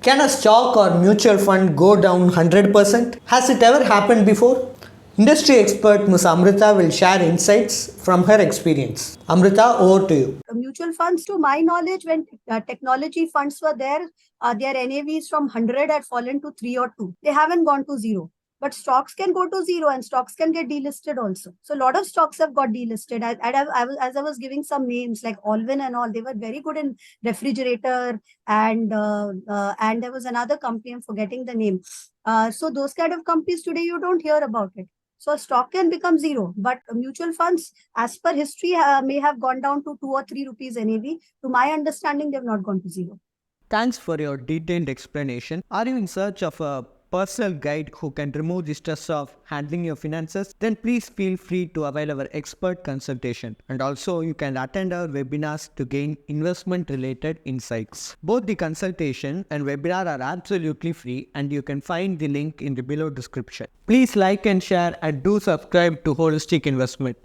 Can a stock or mutual fund go down 100%? Has it ever happened before? Industry expert Ms. Amrita will share insights from her experience. Amrita, over to you. Mutual funds, to my knowledge, when technology funds were there, their NAVs from 100 had fallen to 3 or 2. They haven't gone to zero. But stocks can go to zero and stocks can get delisted also. So a lot of stocks have got delisted. As I was giving some names like Alvin and all, they were very good in refrigerator and there was another company, I'm forgetting the name. So those kind of companies today, you don't hear about it. So a stock can become zero, but mutual funds, as per history, may have gone down to 2 or 3 rupees NAV. To my understanding, they have not gone to zero. Thanks for your detailed explanation. Are you in search of a personal guide who can remove the stress of handling your finances? Then please feel free to avail our expert consultation. And also you can attend our webinars to gain investment related insights. Both the consultation and webinar are absolutely free and you can find the link in the below description. Please like and share and do subscribe to Holistic Investment.